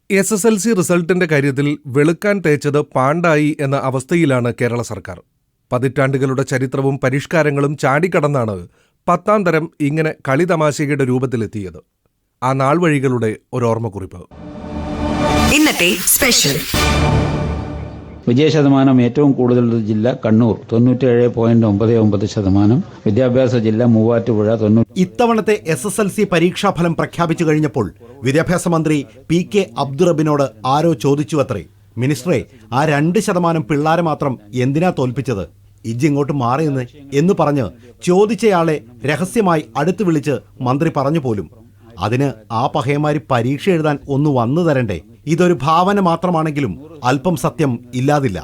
SSLC റിസൾട്ടിന്റെ കാര്യത്തിൽ വെളുക്കാൻ തേച്ചത് പാണ്ടായി എന്ന അവസ്ഥയിലാണ് കേരള സർക്കാർ. പതിറ്റാണ്ടുകളുടെ ചരിത്രവും പരിഷ്കാരങ്ങളും ചാടിക്കടന്നാണ് 10ാം തരം ഇങ്ങനെ കളിതമാശയുടെ രൂപത്തിലെത്തിയത്. ആ നാൾവഴികളുടെ ഒരോർമ്മക്കുറിപ്പ്. ഇന്നത്തെ സ്പെഷ്യൽ. വിജയശതമാനം ഏറ്റവും കൂടുതലുള്ള ജില്ല കണ്ണൂർ 97.99%. വിദ്യാഭ്യാസ ജില്ല മൂവാറ്റുപുഴ 90. ഇത്തവണത്തെ SSLC പരീക്ഷാഫലം പ്രഖ്യാപിച്ചു കഴിഞ്ഞപ്പോൾ വിദ്യാഭ്യാസ മന്ത്രി PK അബ്ദുറബിനോട് ആരോ ചോദിച്ചുവത്രേ, മിനിസ്റ്ററെ, ആ 2% പിള്ളാരെ മാത്രം എന്തിനാ തോൽപ്പിച്ചത്? ഇജ്ജിങ്ങോട്ട് മാറിയെന്ന് എന്ന് പറഞ്ഞ് ചോദിച്ചയാളെ രഹസ്യമായി അടുത്ത് വിളിച്ച് മന്ത്രി പറഞ്ഞു പോലും. അതിന് ആ പഹയമാരി പരീക്ഷ എഴുതാൻ ഒന്ന് വന്നു തരണ്ടേ? ഇതൊരു ഭാവന മാത്രമാണെങ്കിലും അല്പം സത്യം ഇല്ലാതില്ല.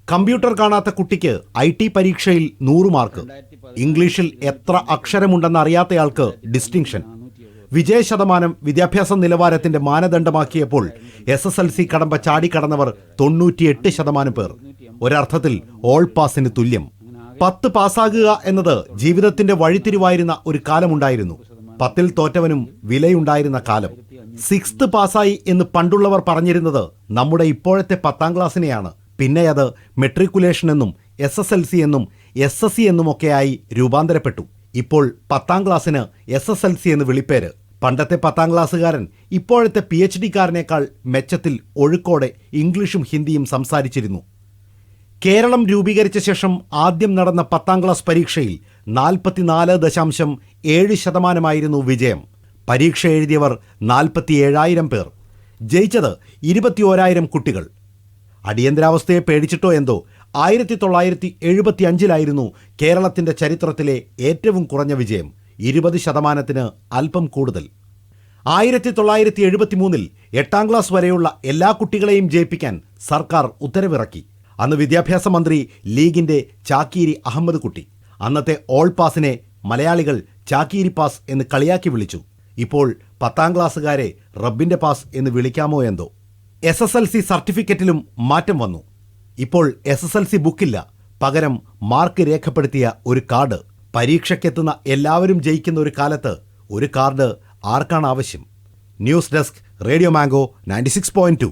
കമ്പ്യൂട്ടർ കാണാത്ത കുട്ടിക്ക് IT പരീക്ഷയിൽ 100 മാർക്ക്, ഇംഗ്ലീഷിൽ എത്ര അക്ഷരമുണ്ടെന്ന് അറിയാത്തയാൾക്ക് ഡിസ്റ്റിങ്ഷൻ. വിജയശതമാനം വിദ്യാഭ്യാസ നിലവാരത്തിന്റെ മാനദണ്ഡമാക്കിയപ്പോൾ SSLC കടമ്പ ചാടിക്കടന്നവർ 98% പേർ. ഒരർത്ഥത്തിൽ ഓൾ പാസിന് തുല്യം. 10 പാസ്സാകുക എന്നത് ജീവിതത്തിന്റെ വഴിത്തിരിവായിരുന്ന ഒരു കാലമുണ്ടായിരുന്നു. 10ൽ തോറ്റവനും വിലയുണ്ടായിരുന്ന കാലം. 6th പാസ്സായി എന്ന് പണ്ടുള്ളവർ പറഞ്ഞിരുന്നത് നമ്മുടെ ഇപ്പോഴത്തെ 10ാം ക്ലാസ്സിനെയാണ്. പിന്നെ അത് മെട്രിക്കുലേഷൻ എന്നും SSLC എന്നും SSC എന്നുമൊക്കെയായി രൂപാന്തരപ്പെട്ടു. ഇപ്പോൾ 10ാം ക്ലാസ്സിന് SSLC എന്ന് വിളിപ്പേര്. പണ്ടത്തെ 10ാം ക്ലാസ്സുകാരൻ ഇപ്പോഴത്തെ PhD-കാരനേക്കാൾ മെച്ചത്തിൽ ഒഴുക്കോടെ ഇംഗ്ലീഷും ഹിന്ദിയും സംസാരിച്ചിരുന്നു. കേരളം രൂപീകരിച്ച ശേഷം ആദ്യം നടന്ന 10ാം ക്ലാസ് പരീക്ഷയിൽ 44.7% വിജയം. പരീക്ഷ എഴുതിയവർ 47,000 പേർ. ജയിച്ചത് 21,000 കുട്ടികൾ. അടിയന്തരാവസ്ഥയെ പേടിച്ചിട്ടോ എന്തോ 1975 കേരളത്തിന്റെ ചരിത്രത്തിലെ ഏറ്റവും കുറഞ്ഞ വിജയം. 20% അല്പം കൂടുതൽ. 1973 8ാം ക്ലാസ് വരെയുള്ള എല്ലാ കുട്ടികളെയും ജയിപ്പിക്കാൻ സർക്കാർ ഉത്തരവിറക്കി. അന്ന് വിദ്യാഭ്യാസ മന്ത്രി ലീഗിന്റെ ചാക്കീരി അഹമ്മദ് കുട്ടി. അന്നത്തെ ഓൾ പാസിനെ മലയാളികൾ ചാക്കീരി പാസ് എന്ന് കളിയാക്കി വിളിച്ചു. ഇപ്പോൾ 10ാം ക്ലാസ്സുകാരെ റബ്ബിന്റെ പാസ് എന്ന് വിളിക്കാമോ എന്തോ. SSLC സർട്ടിഫിക്കറ്റിലും മാറ്റം വന്നു. ഇപ്പോൾ SSLC ബുക്കില്ല, പകരം മാർക്ക് രേഖപ്പെടുത്തിയ ഒരു കാർഡ്. പരീക്ഷയ്ക്കെത്തുന്ന എല്ലാവരും ജയിക്കുന്ന ഒരു കാലത്ത് ഒരു കാർഡ് ആർക്കാണ് ആവശ്യം? News desk, radio mango 96.2.